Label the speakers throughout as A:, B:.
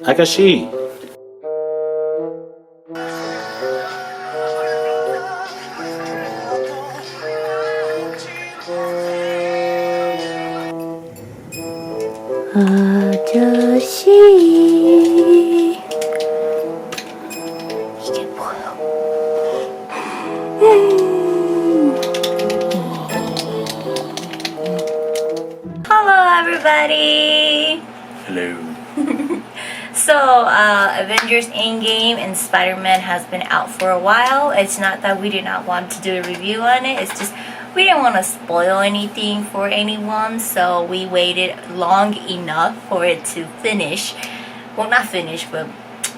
A: Agashe.
B: 아저씨 이게 뭐야? Hello everybody.
A: Hello.
B: So, Avengers Endgame and SpiderMan has been out for a while. It's not that we did not want to do a review on it. It's just we didn't want to spoil anything for anyone, so we waited long enough for it to finish. Well, not finish, but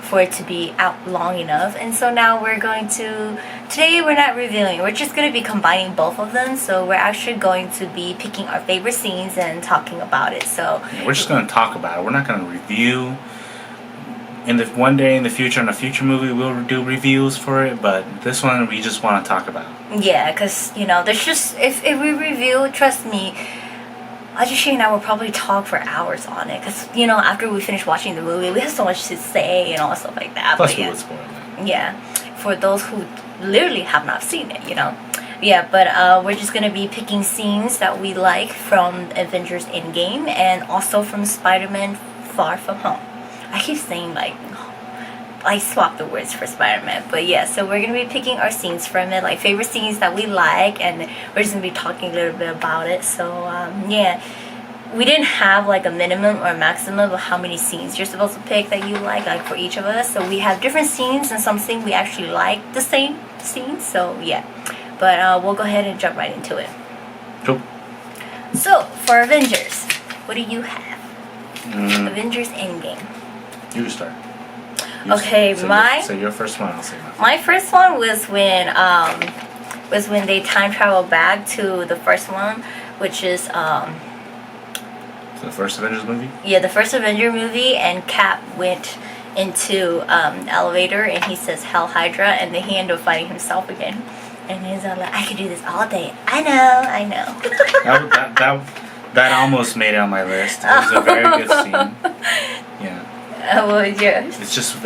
B: for it to be out long enough. And so now we're going to... Today we're not reviewing. We're just going to be combining both of them. So we're actually going to be picking our favorite scenes and talking about it. So
A: We're just going to talk about it. We're not going to review. One day in the future, in a future movie, we'll do reviews for it. But this one, we just want to talk about.
B: yeah, because, there's just... If we review, trust me, Ahjuxue and I will probably talk for hours on it. Because, after we finish watching the movie, we have so much to say and all stuff like that.
A: Plus,
B: But
A: we
B: yeah.
A: would spoil it.
B: Yeah, for those who literally have not seen it, Yeah, but we're just gonna be picking scenes that we like from Avengers Endgame and also from Spider-Man Far From Home. I keep saying I swap the words for Spider-Man, but yeah, so we're gonna be picking our scenes from it, like favorite scenes that we like, and we're just gonna be talking a little bit about it. So yeah. We didn't have a minimum or a maximum of how many scenes you're supposed to pick that you like for each of us. So we have different scenes, and some scenes we actually like the same scenes. So yeah, but we'll go ahead and jump right into it.
A: Cool.
B: So for Avengers, what do you have? Avengers Endgame.
A: You start.
B: Okay,
A: say your first one. I'll say mine.
B: My first one was when they time travel back to the first one, which is
A: The first Avengers movie?
B: Yeah, the first Avenger movie, and Cap went into the elevator and he says Hell Hydra, and then he ended up fighting himself again. And he's all like, I could do this all day. I know.
A: That almost made it on my list. It was a very good scene. Yeah.
B: What was yours?
A: It's just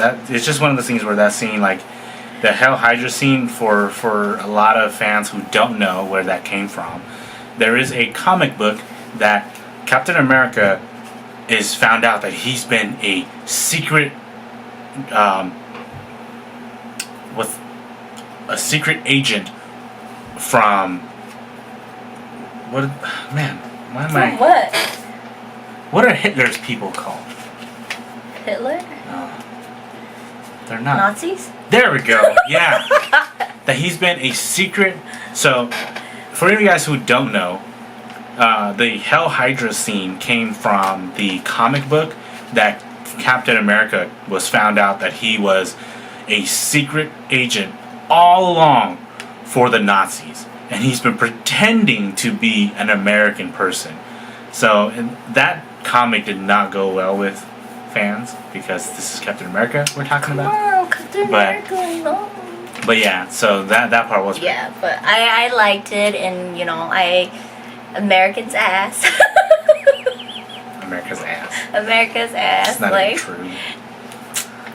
A: one of the things where that scene, the Hell Hydra scene, for a lot of fans who don't know where that came from, there is a comic book that Captain America is found out that he's been a secret, a secret agent from what? Man, why am I?
B: From what?
A: What are Hitler's people called?
B: Hitler?
A: They're not
B: Nazis?
A: There we go. Yeah, that he's been a secret. So, for any of you guys who don't know. The Hell Hydra scene came from the comic book that Captain America was found out that he was a secret agent all along for the Nazis. And he's been pretending to be an American person. So that comic did not go well with fans because this is Captain America we're talking about.
B: Oh, Captain America, no.
A: But yeah, so that part was...
B: Yeah, but I liked it, and American's ass.
A: America's ass.
B: America's ass.
A: It's not even true.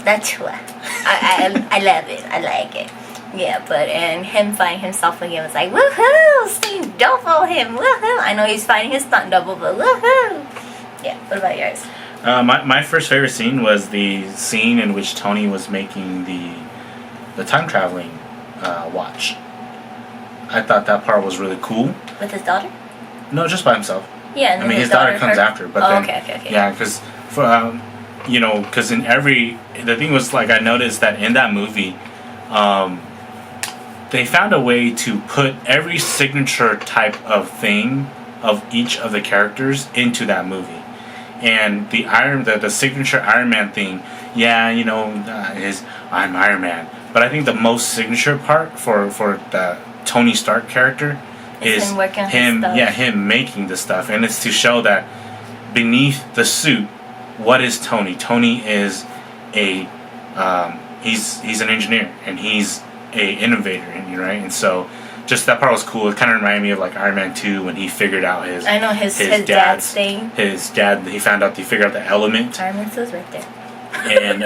B: That's true. I love it. I like it. Yeah, and him finding himself again was like, woohoo! Stunt double him, woohoo! I know he's fighting his stunt double, but woohoo! Yeah, what about yours?
A: My first favorite scene was the scene in which Tony was making the time traveling watch. I thought that part was really cool.
B: With his daughter?
A: No, just by himself.
B: Yeah, and
A: his daughter comes after. But then,
B: okay.
A: Yeah, because because in the thing was I noticed that in that movie, they found a way to put every signature type of thing of each of the characters into that movie, and the signature Iron Man thing. Yeah, is I'm Iron Man, but I think the most signature part for the Tony Stark character is him making the stuff, and it's to show that beneath the suit, what is Tony? Tony is he's an engineer, and he's a innovator, right? And so just that part was cool. It kind of reminded me of Iron Man 2 when he figured out his
B: dad's thing.
A: His dad, he figured out the element.
B: Iron Man 2 is right there.
A: and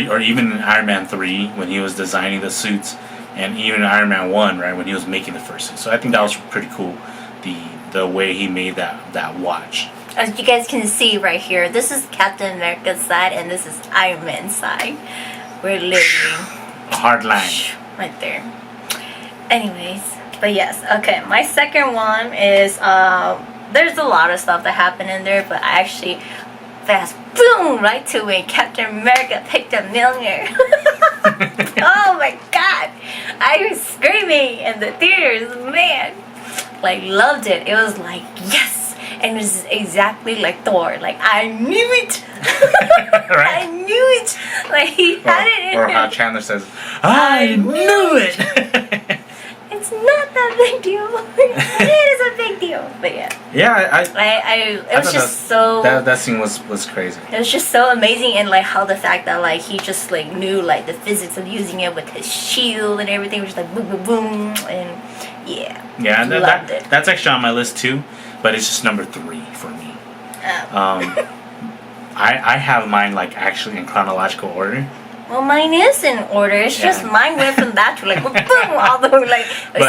A: or even in Iron Man 3 when he was designing the suits, and even in Iron Man 1, right, when he was making the first suit. So I think that was pretty cool, the way he made that watch.
B: As you guys can see right here, this is Captain America's side and this is Iron Man's side. We're living
A: A hard line.
B: right there. Anyways, but yes, okay. My second one is there's a lot of stuff that happened in there, but I actually fast boom right to when Captain America picked up Mjolnir. Oh my god, I was screaming in the theaters, man. Like loved it. It was like yes, and it was exactly like Thor. Like I knew it.
A: Right?
B: I knew it. Like he had it in
A: Or
B: him.
A: how Chandler says, "I knew it."
B: It's not that big deal. It is a big deal. But yeah.
A: Yeah,
B: It was
A: thought
B: just so.
A: that scene was crazy.
B: It was just so amazing, and like how the fact that like he just like knew like the physics of using it with his shield and everything was just like boom, boom, boom, and yeah.
A: Yeah,
B: loved it.
A: that's actually on my list too, but it's just number 3 for me. I have mine like actually in chronological order.
B: Well, mine is in order. It's just mine went from that to like boom, all the way like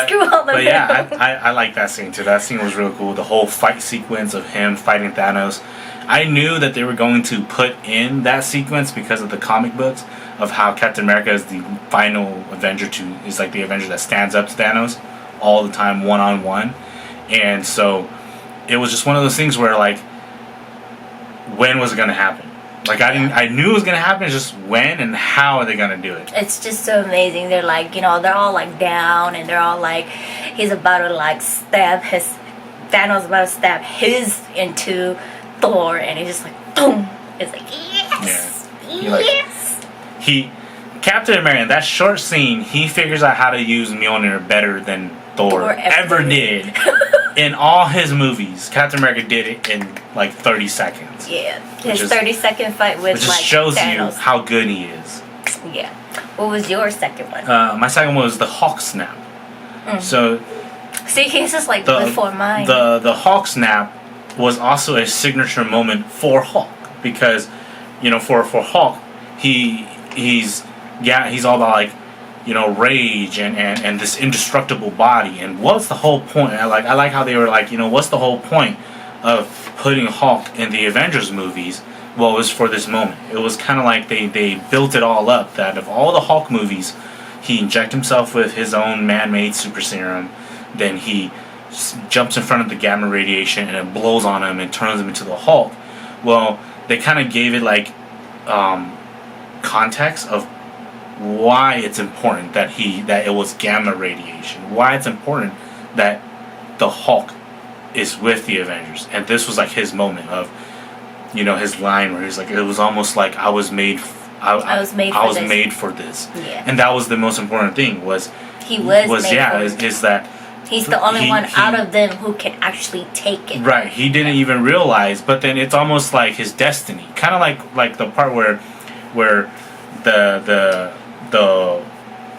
B: screw all the
A: But
B: way.
A: yeah, I like that scene too. That scene was real cool. The whole fight sequence of him fighting Thanos. I knew that they were going to put in that sequence because of the comic books of how Captain America is the final Avenger is like the Avenger that stands up to Thanos all the time, one-on-one. And so it was just one of those things where like, when was it going to happen? Like I knew it was gonna happen. It's just when and how are they gonna do it?
B: It's just so amazing. They're like, they're all like down, and they're all like, he's about to like stab his Thanos about to stab his into Thor, and he's just like boom. It's like yes,
A: He Captain America. That short scene, he figures out how to use Mjolnir better than Thor ever did. In all his movies, Captain America did it in like 30 seconds.
B: Yeah, his 30-second fight with
A: which just
B: like
A: shows
B: Thanos.
A: you how good he is.
B: Yeah. What was your second one?
A: My second one was the Hulk snap. So
B: see, his is like before mine.
A: The Hulk snap was also a signature moment for Hulk because, for Hulk, he's all about like, rage and this indestructible body. And what's the whole point? I like how they were like, what's the whole point of putting Hulk in the Avengers movies? Well, it was for this moment. It was kind of like they built it all up that of all the Hulk movies, he injects himself with his own man-made super serum, then he jumps in front of the gamma radiation and it blows on him and turns him into the Hulk. Well, they kind of gave it like context of why it's important that it was gamma radiation, why it's important that the Hulk is with the Avengers. And this was like his moment of his line where he's like, it was almost like I was made for this.
B: Yeah.
A: And that was the most important thing was that
B: he's the only one out of them who can actually take it.
A: Right. He didn't even realize, but then it's almost like his destiny. Kind of like the part where the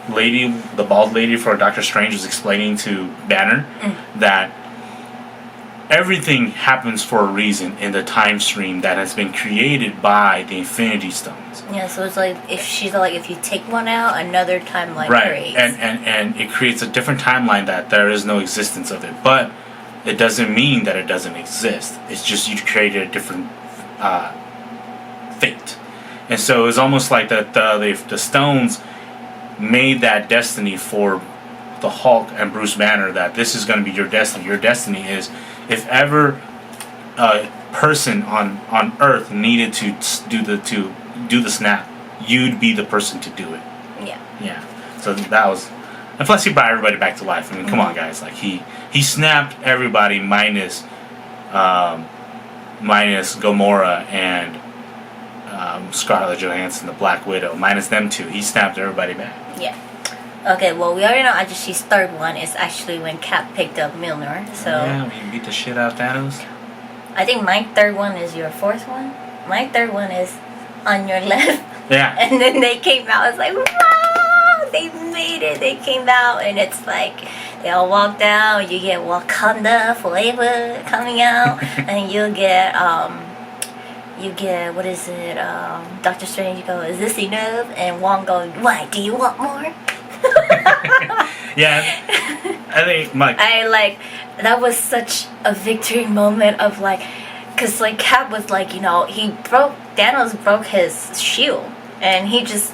A: lady, the bald lady for Doctor Strange was explaining to Banner that everything happens for a reason in the time stream that has been created by the Infinity Stones.
B: Yeah, so it's like if you take one out, another timeline
A: creates.
B: Right,
A: and it creates a different timeline that there is no existence of it. But it doesn't mean that it doesn't exist. It's just you created a different fate. And so it was almost like that the Stones made that destiny for the Hulk and Bruce Banner, that this is going to be your destiny. Your destiny is, if ever a person on Earth needed to do the snap, you'd be the person to do it. Yeah. So that was, and plus he brought everybody back to life. I mean, come on, guys. Like he snapped everybody minus Gamora and Scarlett Johansson, the Black Widow, minus them two. He snapped everybody back.
B: Yeah. Okay, well, we already know Ahjuxue's third one is actually when Cap picked up Mjolnir. So
A: yeah, we beat the shit out of Thanos.
B: I think my third one is your fourth one. My third one is on your left.
A: Yeah.
B: And then they came out. It's like, wow! They made it. They came out, and it's like they all walked out. You get Wakanda Forever coming out, and you'll get you get, what is it, Doctor Strange go, is this enough? And Wong go, why, do you want more?
A: Yeah, I think
B: that was such a victory moment of like, because like Cap was like, Thanos broke his shield, and he just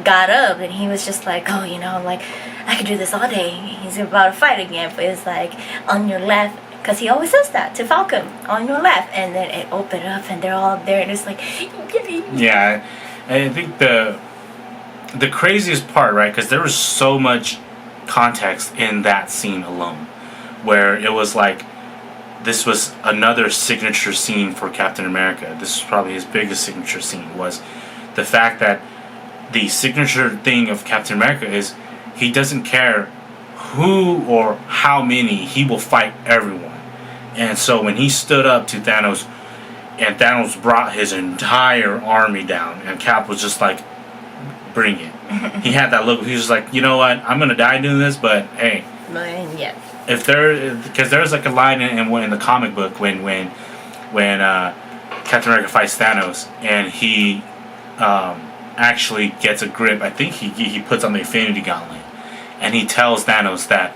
B: got up, and he was just like, oh, like, I could do this all day. He's about to fight again, but it's like, on your left, because he always says that to Falcon, on your left, and then it opened up, and they're all there, and it's like, yay.
A: Yeah, I think the craziest part, right, because there was so much context in that scene alone, where it was like, this was another signature scene for Captain America. This was probably his biggest signature scene, was the fact that the signature thing of Captain America is he doesn't care who or how many, he will fight everyone. And so when he stood up to Thanos, and Thanos brought his entire army down, and Cap was just like, bring it. He had that look. He was like, you know what? I'm gonna die doing this, but hey.
B: Yeah.
A: If because there's like a line in the comic book when Captain America fights Thanos, and he actually gets a grip. I think he puts on the Infinity Gauntlet, and he tells Thanos that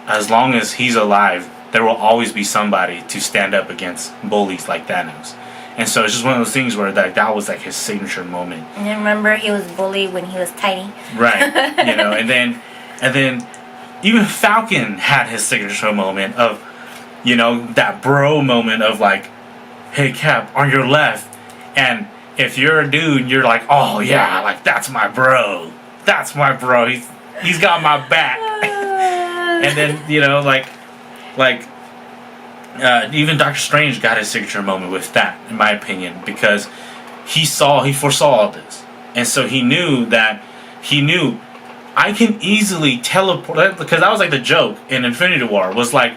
A: as long as he's alive, there will always be somebody to stand up against bullies like Thanos. And so it's just one of those things where that was like his signature moment.
B: And then remember, he was bullied when he was tiny.
A: Right. And then even Falcon had his signature moment of, that bro moment of like, hey Cap, on your left. And if you're a dude, you're like, oh yeah, like that's my bro. That's my bro. He's got my back. And then, even Doctor Strange got his signature moment with that, in my opinion, because he foresaw all this, and so he knew I can easily teleport, because that was like the joke in Infinity War, was like,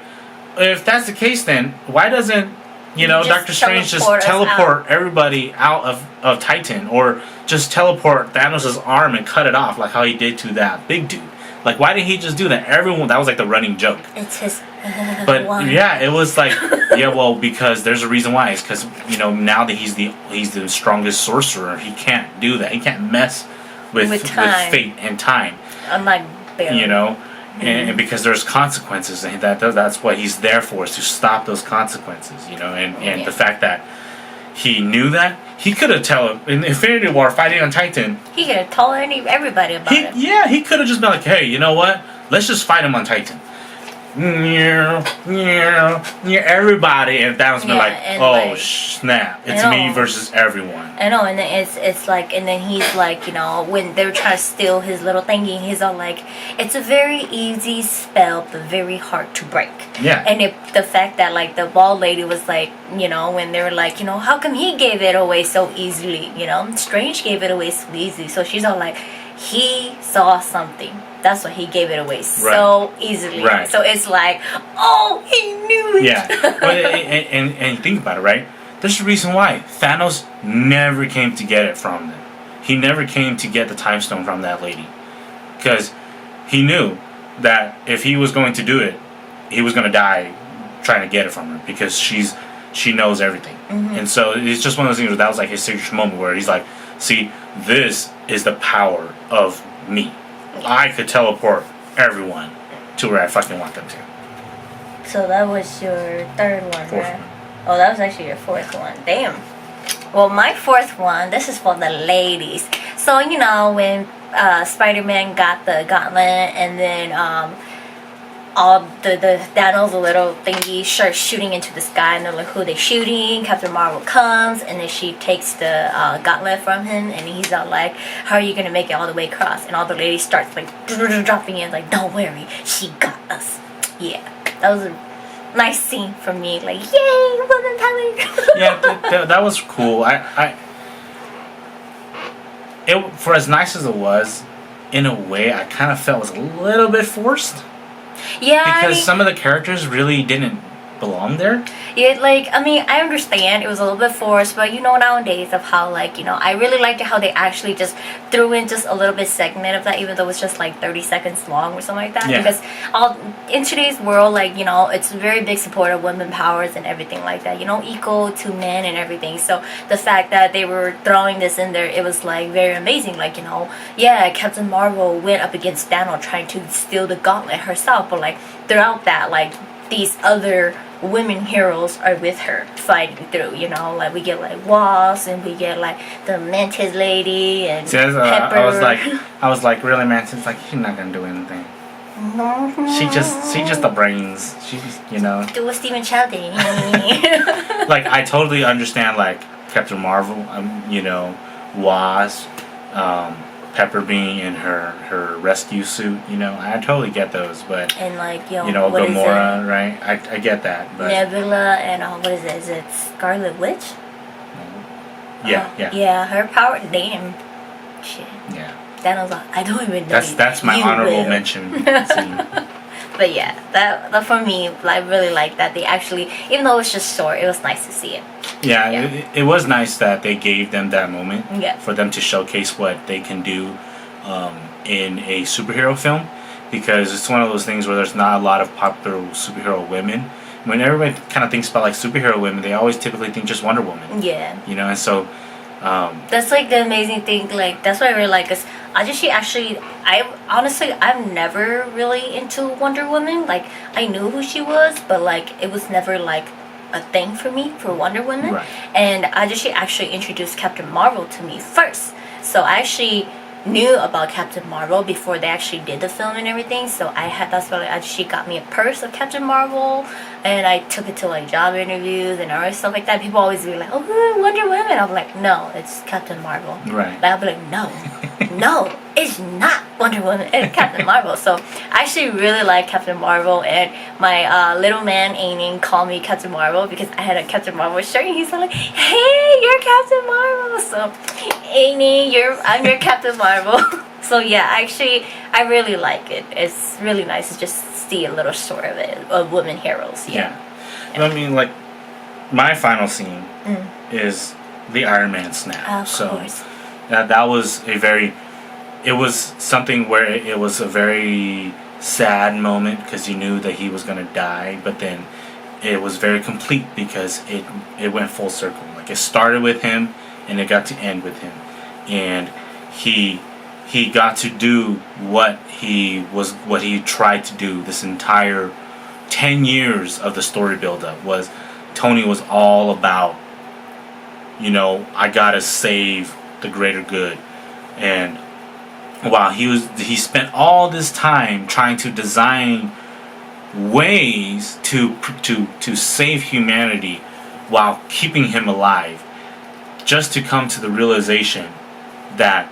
A: if that's the case, then why doesn't Doctor Strange just teleport everybody out of Titan, or just teleport Thanos' arm and cut it off like how he did to that big dude? Like, why didn't he just do that? That was like the running joke.
B: It's his
A: but yeah, it was like, because there's a reason why. It's because now that he's the strongest sorcerer, he can't do that. He can't mess with fate and time.
B: Unlike Barry.
A: And because there's consequences, and that's what he's there for, is to stop those consequences. And the fact that he knew that, he could have in Infinity War fighting on Titan.
B: He could have told everybody about it.
A: Yeah, he could have just been like, hey, you know what? Let's just fight him on Titan. Everybody, and Thanos been like, oh snap, it's me versus everyone.
B: I know, and then it's like, and then he's like, when they were trying to steal his little thingy, he's all like, it's a very easy spell, but very hard to break.
A: Yeah.
B: And the fact that like the bald lady was like, when they were like, how come he gave it away so easily? Strange gave it away so easily. So she's all like, he saw something. That's why he gave it away so easily.
A: Right.
B: So it's like, oh, he knew it.
A: Yeah. But and think about it, right? There's a reason why Thanos never came to get it from them. He never came to get the time stone from that lady, because he knew that if he was going to do it, he was going to die trying to get it from her, because she knows everything. Mm-hmm. And so it's just one of those things where that was like his signature moment, where he's like, see, this is the power of me. I could teleport everyone to where I fucking want them to.
B: So that was your third one,
A: Fourth
B: right?
A: one.
B: Oh, that was actually your fourth one. Damn. Well, my fourth one, this is for the ladies. So, when Spider-Man got the gauntlet, and then all the Thanos little thingy starts shooting into the sky, and they're like, who they shooting? Captain Marvel comes, and then she takes the gauntlet from him, and he's all like, how are you gonna make it all the way across? And all the ladies starts like dropping in, like, don't worry, she got us. Yeah, that was a nice scene for me, like, yay, woman power.
A: Yeah, that was cool. For as nice as it was, in a way, I kind of felt it was a little bit forced.
B: Yeah,
A: because some of the characters really didn't belong there.
B: Yeah, like, I mean, I understand it was a little bit forced, but nowadays of how, like, I really liked how they actually just threw in just a little bit segment of that, even though it's just like 30 seconds long or something like that.
A: Yeah.
B: Because in today's world, like, it's very big support of women powers and everything like that, equal to men and everything. So the fact that they were throwing this in there, it was like very amazing. Like, yeah, Captain Marvel went up against Thanos trying to steal the gauntlet herself, but like throughout that, like, these other women heroes are with her fighting through, like we get like Wasp and we get like the Mantis lady and Pepper.
A: I was like, really, Mantis? Like, she's not gonna do anything. She just the brains. She's
B: do a Stephen Chow thing.
A: Like, I totally understand, like, Captain Marvel, Wasp, Pepper being in her rescue suit, I totally get those, but
B: and like
A: Gamora, right? I get that, but
B: Nebula and what is it? Is it Scarlet Witch?
A: Yeah.
B: Her power, damn, shit.
A: Yeah.
B: Thanos, I don't even know.
A: That's my honorable mention scene.
B: But yeah, that for me, I really like that they actually, even though it's just short, it was nice to see it.
A: Yeah, it was nice that they gave them that moment for them to showcase what they can do in a superhero film, because it's one of those things where there's not a lot of popular superhero women. When everybody kind of thinks about like superhero women, they always typically think just Wonder Woman.
B: Yeah.
A: And so
B: that's like the amazing thing. Like, that's what I really like. Cause I've never really into Wonder Woman. Like, I knew who she was, but like it was never like a thing for me for Wonder Woman.
A: Right.
B: And she actually introduced Captain Marvel to me first. So I actually knew about Captain Marvel before they actually did the film and everything. So that's why she got me a purse of Captain Marvel, and I took it to like job interviews and all stuff like that. People always be like, "Oh, Wonder Woman." I'm like, "No, it's Captain Marvel."
A: Right.
B: But I'll be like, "No, no, it's not Wonder Woman. It's Captain Marvel." So I actually really like Captain Marvel, and my little man Aning called me Captain Marvel because I had a Captain Marvel shirt, and he's like, "Hey, you're Captain Marvel." So, Aning, I'm your Captain Marvel. So yeah, actually, I really like it. It's really nice to just see a little short of it of women heroes. Yeah.
A: I mean, like, my final scene is the Iron Man snap.
B: Of course.
A: That was it was something where it was a very sad moment because you knew that he was gonna die, but then it was very complete because it went full circle. Like, it started with him and it got to end with him, and he got to do what he tried to do this entire 10 years of the story build-up. Was Tony was all about, I gotta save the greater good, and while he spent all this time trying to design ways to save humanity while keeping him alive, just to come to the realization that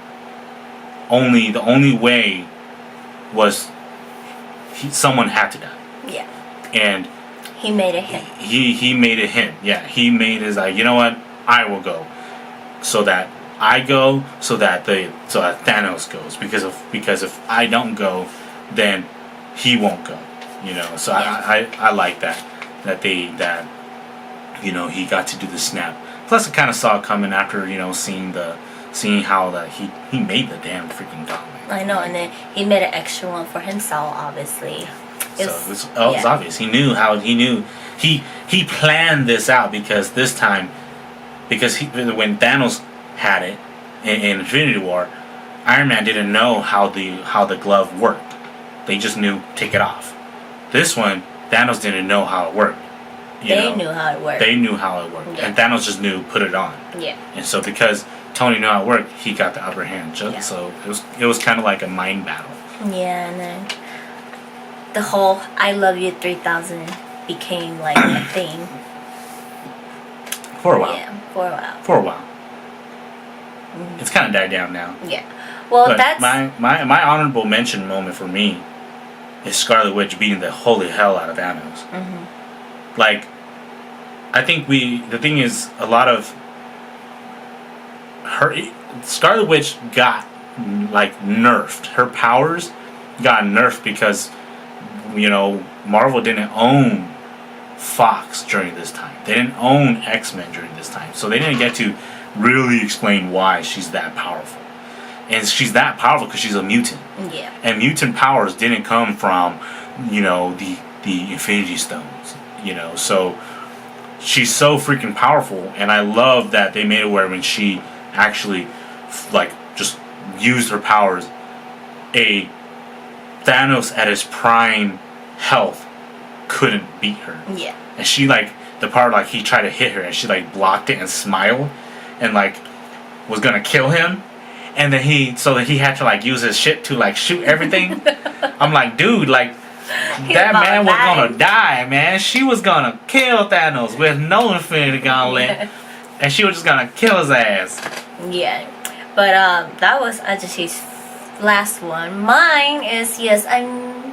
A: the only way was someone had to die.
B: Yeah.
A: And
B: he made it him.
A: He made it him. Yeah. He made his like, you know what? I will go, so that I go, so that Thanos goes, because if I don't go, then he won't go. So yeah. I like that he got to do the snap. Plus, I kind of saw it coming after seeing how that he made the damn freaking gauntlet.
B: I know, and then he made an extra one for himself, obviously.
A: It was obvious. He planned this out because when Thanos had it in Infinity War, Iron Man didn't know how the glove worked. They just knew take it off. This one, Thanos didn't know how it worked.
B: They knew how it worked.
A: Yeah. And Thanos just knew put it on.
B: Yeah.
A: And so because Tony knew how it worked, he got the upper hand. So it was kind of like a mind battle.
B: Yeah, and then the whole "I love you 3000" became like a thing.
A: For a while.
B: Yeah, for a while.
A: It's kind of died down now.
B: Yeah. Well,
A: but
B: that's
A: my honorable mention moment for me is Scarlet Witch beating the holy hell out of Thanos. Like, I think the thing is, a lot of Scarlet Witch got like nerfed. Her powers got nerfed because Marvel didn't own Fox during this time. They didn't own X-Men during this time. So they didn't get to really explain why she's that powerful. And she's that powerful because she's a mutant.
B: Yeah.
A: And mutant powers didn't come from, the Infinity Stones. So she's so freaking powerful, and I love that they made it where when she actually just used her powers, a Thanos at his prime health couldn't beat her.
B: Yeah.
A: And she the part he tried to hit her and she blocked it and smiled and was gonna kill him, and then he had to use his shit to shoot everything. I'm like, dude, that man was gonna die, man. She was gonna kill Thanos with no Infinity Gauntlet, and she was just gonna kill his ass.
B: Yeah, but that was Ahjuxue's last one. Mine is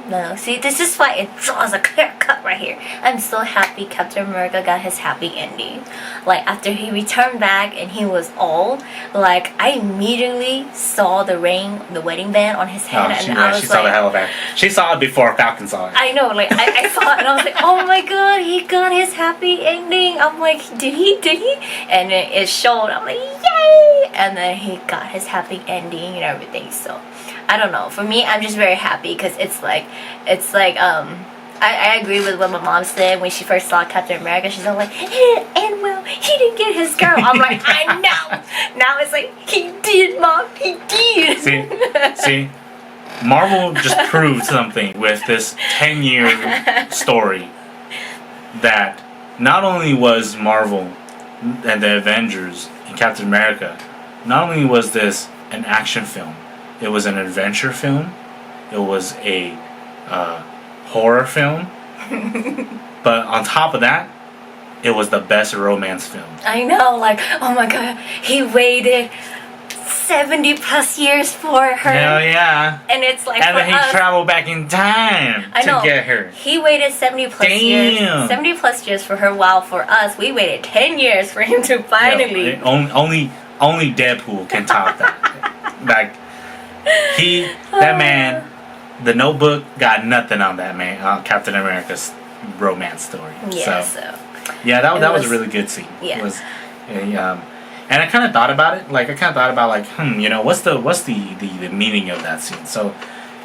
B: no. See, this is why it draws a clear cut right here. I'm so happy Captain America got his happy ending. After he returned back and he was old, I immediately saw the ring, the wedding band on his head,
A: she saw the hell of that. She saw it before Falcon saw it.
B: I know, I saw it and I was like, oh my god, he got his happy ending. I'm like, did he? And then it showed. I'm like, yay! And then he got his happy ending and everything. So I don't know. For me, I'm just very happy because I agree with what my mom said when she first saw Captain America. She's all like, and well, he didn't get his girl. I'm like, I know. Now it's like, he did, Mom. He did.
A: See, Marvel just proved something with this 10-year story that not only was Marvel and the Avengers and Captain America, not only was this an action film, it was an adventure film, it was a horror film, but on top of that, it was the best romance film.
B: I know, oh my god, he waited 70 plus years for her.
A: Hell yeah.
B: And it's
A: and then he traveled back in time to get her.
B: He waited 70 plus years. 70 plus years for her, while for us, we waited 10 years for him to finally.
A: Only Deadpool can top that. That man, The Notebook got nothing on that man, Captain America's romance story.
B: Yeah,
A: yeah, that was a really good scene.
B: Yeah.
A: It was, and I kind of thought about it. What's the meaning of that scene? So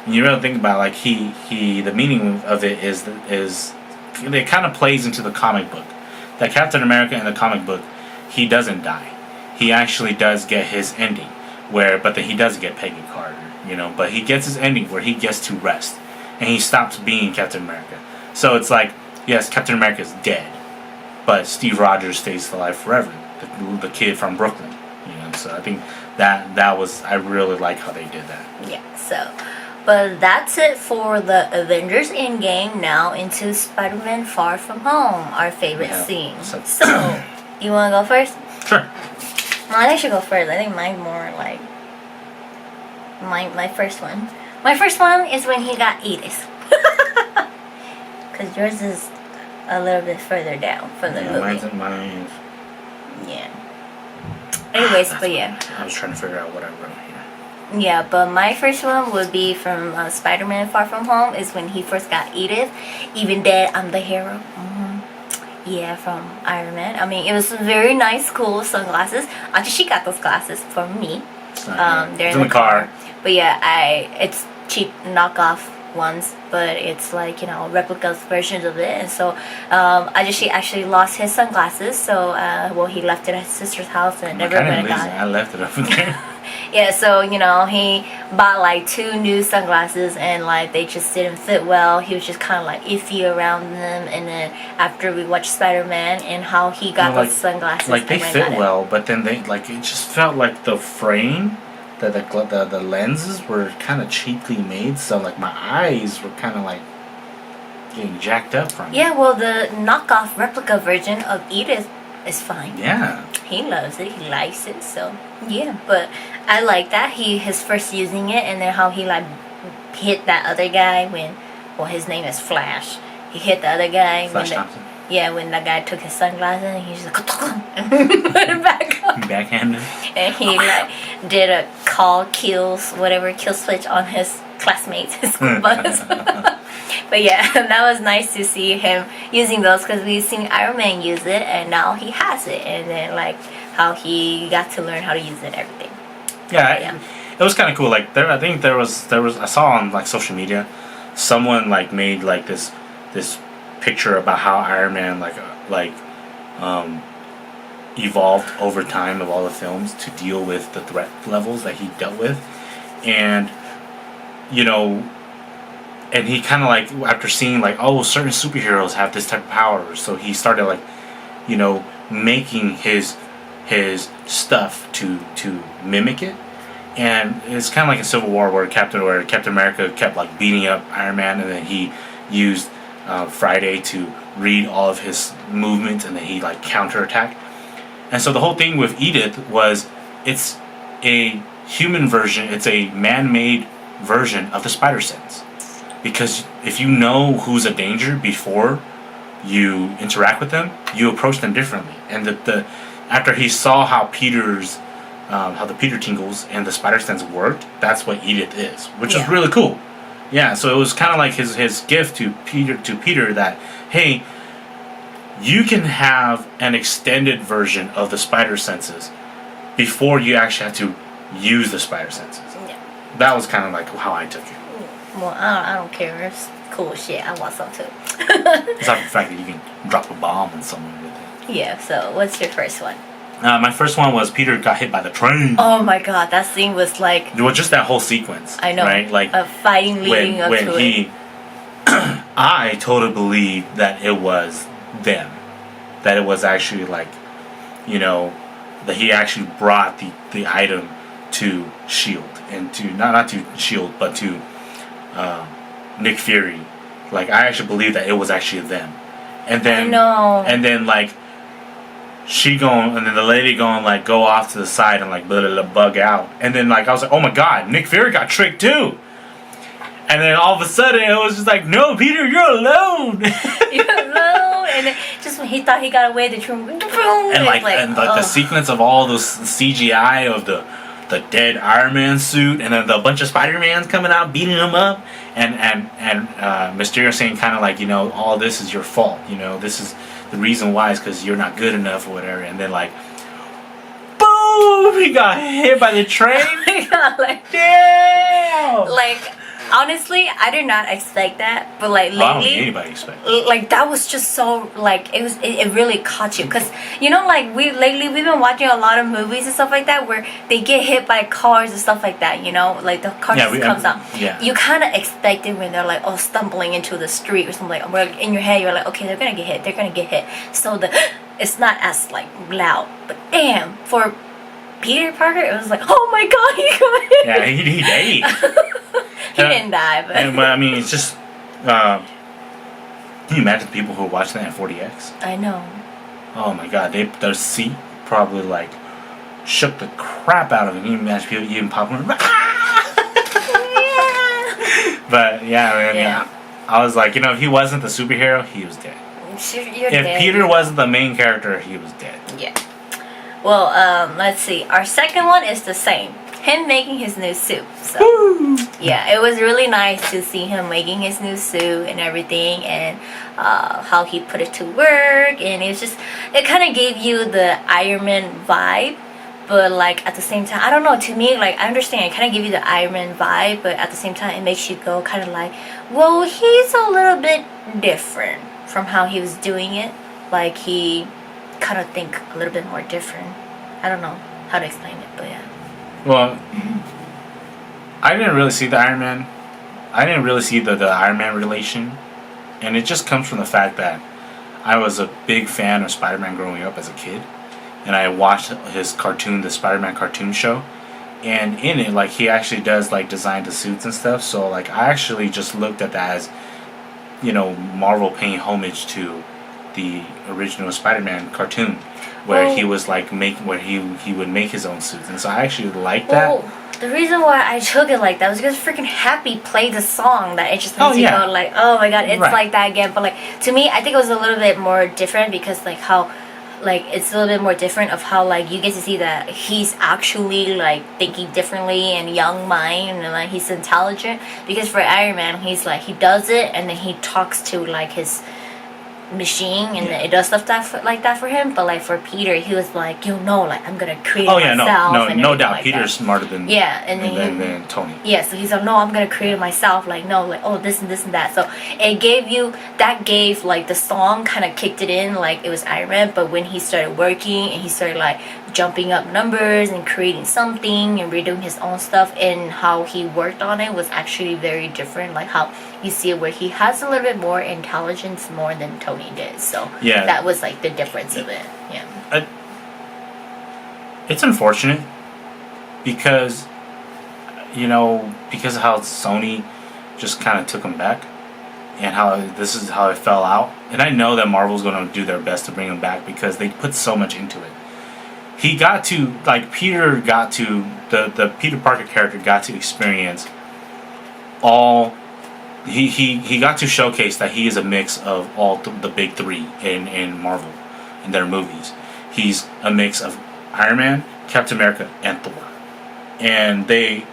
A: you really think about the meaning of it is it kind of plays into the comic book. That Captain America in the comic book, he doesn't die. He actually does get his ending, but then he does get Peggy Carter. But he gets his ending where he gets to rest, and he stops being Captain America. So it's yes, Captain America is dead, but Steve Rogers stays alive forever. The kid from Brooklyn, So I think I really like how they did that.
B: Yeah. So, but that's it for the Avengers Endgame. Now into Spider-Man Far From Home, our favorite scene. So, you want to go first?
A: Sure.
B: Well, I think I should go first. I think mine's more my first one. My first one is when he got Edith. Because yours is a little bit further down from the movie.
A: Mine's.
B: Yeah. Anyways, but yeah.
A: I was trying to figure out what I wrote here.
B: Yeah, but my first one would be from Spider-Man Far From Home, is when he first got Edith. Even dead, I'm the hero. Yeah, from Iron Man. I mean, it was some very nice, cool sunglasses. Actually, she got those glasses for me. They're in the car. But yeah, it's cheap knockoff ones, but it's replicas versions of it. And so she actually lost his sunglasses. So he left it at his sister's house and never went and got it.
A: I left it over there.
B: Yeah, so he bought 2 new sunglasses, and they just didn't fit well. He was just kind of iffy around them. And then after we watched Spider-Man and how he got those sunglasses,
A: they fit well, but then they it just felt like the frame, the lenses were kind of cheaply made. So my eyes were kind of getting jacked up from it.
B: Yeah, well, the knockoff replica version of Edith is fine.
A: Yeah.
B: He loves it. He likes it. So yeah, but I like that his first using it, and then how he hit that other guy his name is Flash. He hit the other guy.
A: Flash Thompson.
B: Yeah, when that guy took his sunglasses and he just put it back up.
A: Backhanded.
B: And he did a kill switch on his classmates, his school bus. But But yeah, that was nice to see him using those because we've seen Iron Man use it and now he has it, and then like how he got to learn how to use it and everything.
A: Yeah, it was kind of cool. Like I think there was I saw on like social media, someone like made like this picture about how Iron Man evolved over time of all the films to deal with the threat levels that he dealt with, and and he kind of like after seeing like, oh, certain superheroes have this type of power, so he started like making his stuff to mimic it. And it's kind of like in Civil War where Captain America kept like beating up Iron Man, and then he used Friday to read all of his movements, and then he like counterattack. And so the whole thing with Edith was it's a human version, it's a man-made version of the spider sense. Because if you know who's a danger before you interact with them, you approach them differently. And after he saw how the Peter tingles and the spider sense worked, that's what Edith is, which is really cool. Yeah, so it was kind of like his gift to Peter that, hey, you can have an extended version of the spider senses before you actually have to use the spider senses.
B: Yeah.
A: That was kind of like how I took it.
B: Well, I don't care. It's cool shit. I want some too.
A: Aside from the fact that you can drop a bomb on someone with it.
B: Yeah, so what's your first one?
A: My first one was Peter got hit by the train.
B: Oh my god, that scene was like...
A: Well, just that whole sequence.
B: I know.
A: Right? Like,
B: fighting leading up to it.
A: I totally believed that it was them. That it was actually like, that he actually brought the item to S.H.I.E.L.D. and to, not to S.H.I.E.L.D., but to Nick Fury. Like, I actually believed that it was actually them. And then...
B: I know.
A: And then, like, and then the lady going, like, go off to the side and, like, bug out. And then, like, I was like, oh my god, Nick Fury got tricked too. And then all of a sudden, it was just like, no, Peter, you're alone.
B: You're alone. And then just when he thought he got away, the boom.
A: And the sequence of all those CGI of the dead Iron Man suit, and then the bunch of Spider-Mans coming out beating him up, and Mysterio saying kind of like, all this is your fault. This is the reason why is because you're not good enough or whatever. And then like, boom, he got hit by the train.
B: Like,
A: damn.
B: Like, honestly, I did not expect that, but like lately,
A: I don't think anybody expected.
B: Like that was just so like it really caught you because like we've been watching a lot of movies and stuff like that where they get hit by cars and stuff like that. Like the car just comes out.
A: Yeah.
B: You kind of expect it when they're like stumbling into the street or something like. Where in your head you're like, okay, they're gonna get hit. They're gonna get hit. So it's not as like loud, but damn for Peter Parker, it was like, oh my god, he got hit.
A: Yeah, he died.
B: He didn't die, but
A: I mean, it's just. Can you imagine the people who are watching that in 40X?
B: I know.
A: Oh my god, their seat probably like shook the crap out of them. Can you imagine people eating popcorn?
B: Yeah.
A: But yeah, man, yeah. I was like, if he wasn't the superhero, he was dead. If Peter wasn't the main character, he was dead.
B: Yeah. Well, let's see. Our second one is the same. Him making his new suit. So, yeah, it was really nice to see him making his new suit and everything, and how he put it to work. And it kind of gave you the Iron Man vibe, but like at the same time, I don't know. To me, like I understand, it kind of give you the Iron Man vibe, but at the same time, it makes you go kind of like, well, he's a little bit different from how he was doing it. Like he kind of think a little bit more different. I don't know how to explain it, but yeah.
A: Well, I didn't really see the Iron Man. I didn't really see the Iron Man relation. And it just comes from the fact that I was a big fan of Spider-Man growing up as a kid. And I watched his cartoon, the Spider-Man cartoon show. And in it, like, he actually does, like, design the suits and stuff. So, like, I actually just looked at that as, Marvel paying homage to the original Spider-Man cartoon. Where he was like where he would make his own suits, and so I actually liked that.
B: The reason why I took it like that was because freaking Happy played the song that it just makes you go like, oh my god, it's like that again. But like to me, I think it was a little bit more different because like how like it's a little bit more different of how like you get to see that he's actually like thinking differently and young mind and like he's intelligent, because for Iron Man he's like he does it and then he talks to like his machine and it does stuff like that for him. But like for Peter, he was like, you know, like I'm gonna create it myself.
A: No doubt,
B: like
A: Peter's smarter than than Tony.
B: Yeah, so he's like, no, I'm gonna create it myself. Like no, like oh this and this and that. So it gave like the song kind of kicked it in like it was Iron Man. But when he started working and he started like jumping up numbers and creating something and redoing his own stuff, and how he worked on it was actually very different. Like how you see it where he has a little bit more intelligence more than Tony did. So that was like the difference of it. Yeah.
A: It's unfortunate because because of how Sony just kind of took him back and how this is how it fell out. And I know that Marvel's going to do their best to bring him back because they put so much into it. He got to the Peter Parker character got to experience all. He got to showcase that he is a mix of all the big three in Marvel in their movies. He's a mix of Iron Man, Captain America, and Thor, and they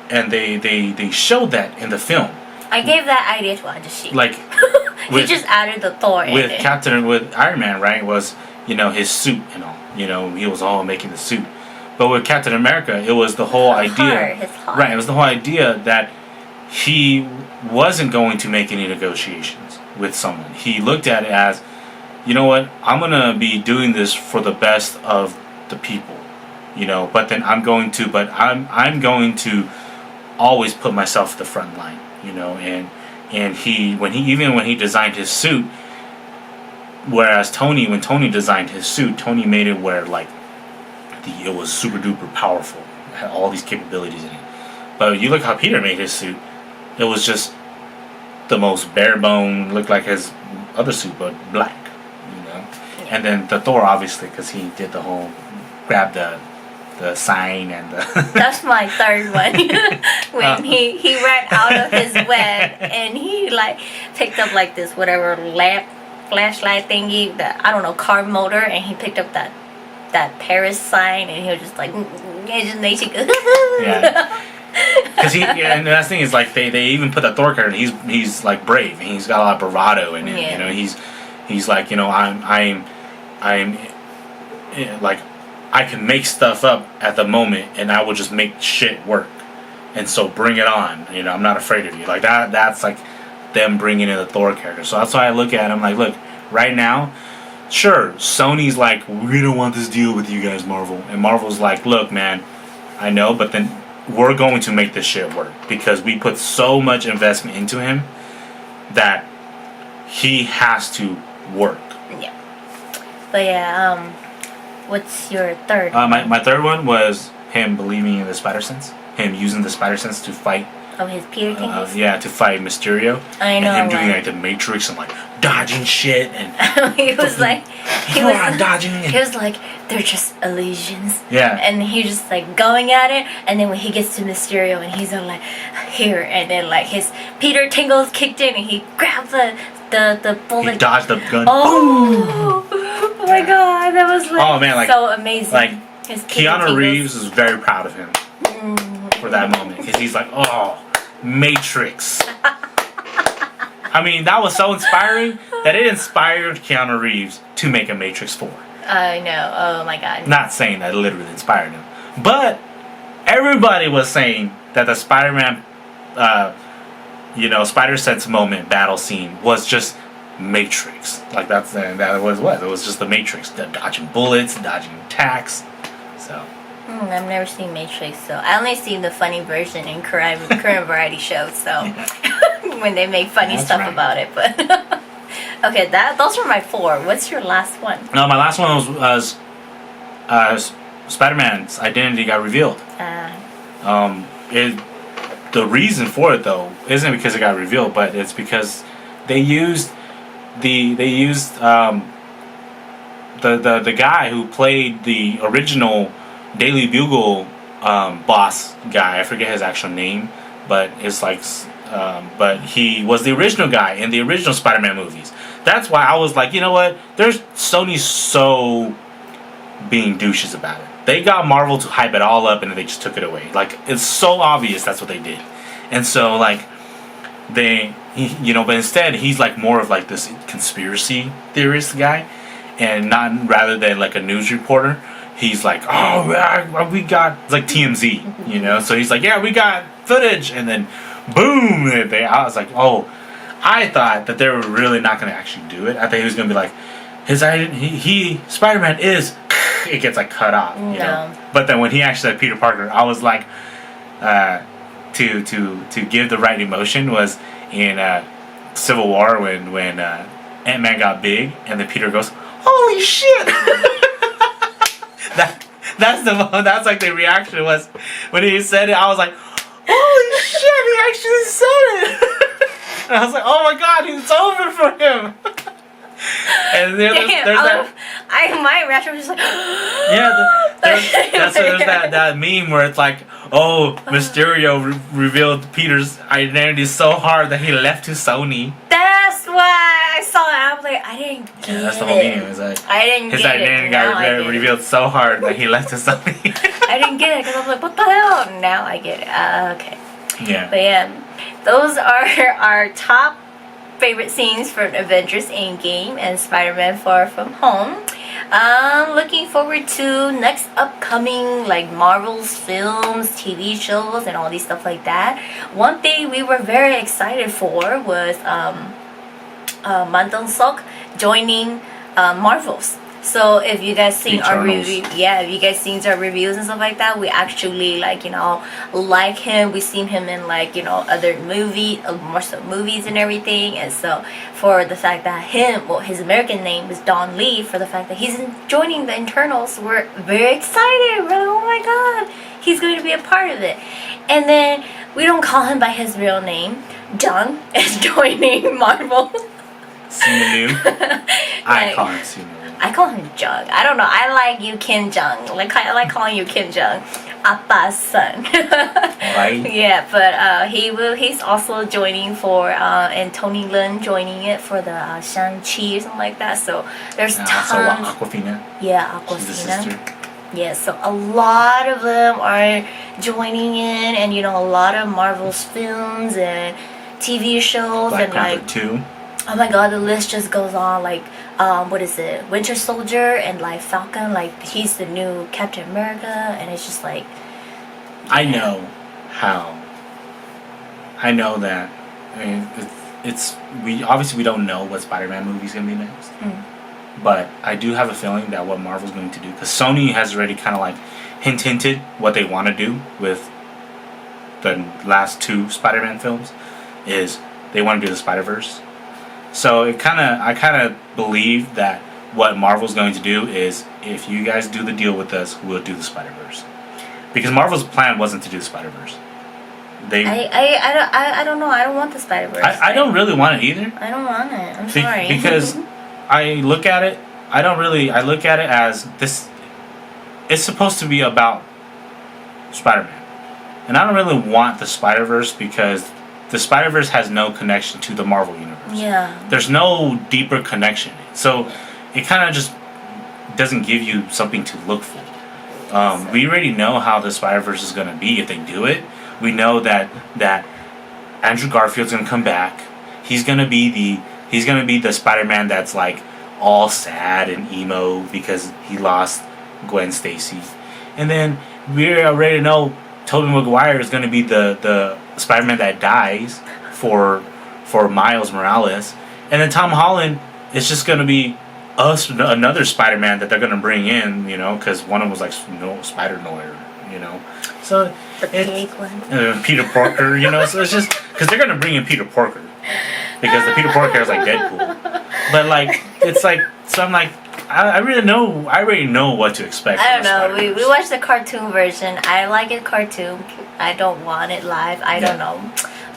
A: showed that in the film.
B: I gave that idea to Ahjuxue.
A: Like
B: he just added the Thor in it.
A: With Iron Man, right, was his suit and all. He was all making the suit. But with Captain America, it was the whole idea.
B: His heart.
A: Right, it was the whole idea that he wasn't going to make any negotiations with someone. He looked at it as, you know what, I'm going to be doing this for the best of the people. But then I'm going to always put myself at the front line, and when he designed his suit, whereas when Tony designed his suit, Tony made it where like it was super duper powerful, it had all these capabilities in it. But you look how Peter made his suit, it was just the most bare bone, looked like his other suit but black, And then the Thor, obviously, because he did the whole grab the sign and the
B: That's my third one. When he ran out of his web and he like picked up like this whatever lamp flashlight thingy, that I don't know, car motor, and he picked up that Paris sign and he was just like it just makes you go
A: because and the thing is like they even put the Thor character, he's like brave and he's got a lot of bravado in him. He's like I'm like I can make stuff up at the moment and I will just make shit work, and so bring it on. I'm not afraid of you. Like that's like them bringing in the Thor character. So that's why I look at him like, look, right now, sure, Sony's like, we don't want this deal with you guys, Marvel. And Marvel's like, look, man, I know, but then we're going to make this shit work because we put so much investment into him that he has to work.
B: Yeah. But yeah, what's your third?
A: My third one was him believing in the spider sense. Him using the spider sense to fight.
B: Oh, his Peter Tingles?
A: To fight Mysterio.
B: I know.
A: And him doing like the Matrix and like dodging shit and
B: he was like
A: dodging.
B: He was like, they're just illusions.
A: Yeah.
B: And he just like going at it, and then when he gets to Mysterio and he's all like here, and then like his Peter Tingles kicked in and he grabbed the bullet.
A: He dodged the gun.
B: Oh, oh my god, that was like so amazing.
A: Like Keanu Reeves is very proud of him for that moment because he's like, oh, Matrix. I mean, that was so inspiring that it inspired Keanu Reeves to make a Matrix 4.
B: I know. Oh my god.
A: Not saying that it literally inspired him, but everybody was saying that the Spider-Man, Spider Sense moment battle scene was just Matrix. Like that was what it was, just the Matrix, dodging bullets, dodging attacks. So.
B: I've never seen Matrix, so I only seen the funny version in current variety shows. So when they make funny stuff about it, but okay, those were my 4. What's your last one?
A: No, my last one was Spider-Man's identity got revealed. The reason for it though isn't because it got revealed, but it's because they used the guy who played the original Daily Bugle boss guy. I forget his actual name, but it's like but he was the original guy in the original Spider-Man movies. That's why I was like, you know what? Sony's so being douches about it. They got Marvel to hype it all up, and then they just took it away. Like, it's so obvious that's what they did. And so, like, but instead, he's like more of like this conspiracy theorist guy, and not rather than like a news reporter. He's like, oh, we got, it's like TMZ, So he's like, yeah, we got footage, and then boom, I was like, oh, I thought that they were really not going to actually do it. I thought he was going to be like, Spider-Man is, it gets like cut off, know. But then when he actually said Peter Parker, I was like, to give the right emotion was in Civil War when Ant-Man got big, and then Peter goes, holy shit. That's like the reaction was when he said it. I was like, holy shit, he actually said it. And I was like, oh my god, it's over for him. And
B: my reaction was just like,
A: there's that meme where it's like, oh, Mysterio revealed Peter's identity so hard that he left to Sony.
B: That's why I saw it. I was like, I didn't get it.
A: That's the whole meme. It was like,
B: I didn't
A: his
B: get
A: identity
B: it.
A: got revealed so hard that he left to Sony.
B: I didn't get it because I was like, what the hell? Now I get it. Okay.
A: Yeah.
B: But yeah, those are our top favorite scenes from Avengers Endgame and Spider-Man Far From Home. Looking forward to next upcoming like Marvel's films, TV shows, and all these stuff like that. One thing we were very excited for was Man Dong-seok joining Marvel's. So if you guys seen our review, if you guys seen our reviews and stuff like that, we actually like him. We seen him in other movies and everything. And so for the fact that his American name is Don Lee, for the fact that he's joining the Internals, we're very excited. We're like, oh my god, he's going to be a part of it. And then we don't call him by his real name. Jung is joining Marvel.
A: Simu. I call him Simu.
B: I call him Jung. I don't know. I like you, Kim Jung. I like calling you Kim Jung, Appa's son.
A: Right.
B: Yeah, but he's also joining and Tony Lin joining it for the Shang-Chi or something like that. So there's tons.
A: Also Awkwafina.
B: Yeah, Awkwafina. Yeah, so a lot of them are joining in, and a lot of Marvel's films and TV shows
A: Black Panther 2.
B: Oh my god, the list just goes on. Like, what is it? Winter Soldier and like Falcon. Like, he's the new Captain America, and it's just like.
A: I know that. I mean, we don't know what Spider-Man movie's gonna be next. But I do have a feeling that what Marvel's going to do, because Sony has already kind of like hinted what they want to do with the last 2 Spider-Man films, is they want to do the Spider-Verse. So I kind of believe that what Marvel's going to do is, if you guys do the deal with us, we'll do the Spider-Verse. Because Marvel's plan wasn't to do the Spider-Verse.
B: I don't know. I don't want the Spider-Verse.
A: I don't really want it either.
B: I don't want it. I'm sorry.
A: Because I look at it. I look at it as this. It's supposed to be about Spider-Man, and I don't really want the Spider-Verse because the Spider-Verse has no connection to the Marvel universe.
B: Yeah.
A: There's no deeper connection, so it kind of just doesn't give you something to look for. We already know how the Spider-Verse is gonna be if they do it. We know that Andrew Garfield's gonna come back. He's gonna be the Spider-Man that's like all sad and emo because he lost Gwen Stacy. And then we already know Tobey Maguire is gonna be the Spider-Man that dies for Miles Morales. And then Tom Holland is just gonna be another Spider-Man that they're gonna bring in, because one of them was like Spider-Noir, So Peter Parker, so it's just because they're gonna bring in Peter Parker because the Peter Parker is like Deadpool, but like it's like, so I'm like, I already know what to expect.
B: I don't know. We watched the cartoon version. I like it cartoon. I don't want it live. I don't know.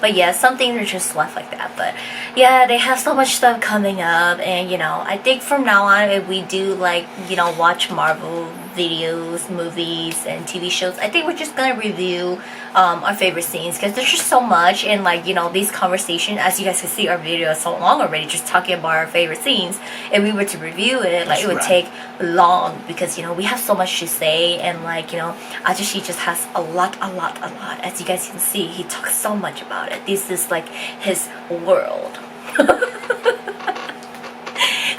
B: But yeah, some things are just left like that. But yeah, they have so much stuff coming up, and I think from now on, if we do watch Marvel videos, movies, and TV shows. I think we're just gonna review our favorite scenes because there's just so much, and like, you know, these conversations, as you guys can see, our video is so long already, just talking about our favorite scenes. If we were to review it, like, it would take long because, you know, we have so much to say, and like, you know, Ahjuxue just has a lot. As you guys can see, he talks so much about it. This is like his world.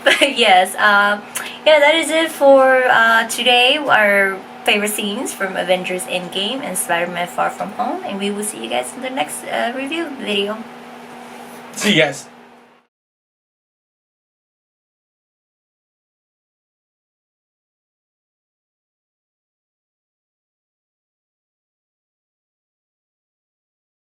B: But yes, yeah, that is it for today. Our favorite scenes from Avengers Endgame and Spider-Man Far From Home, and we will see you guys in the next review video.
A: See you guys.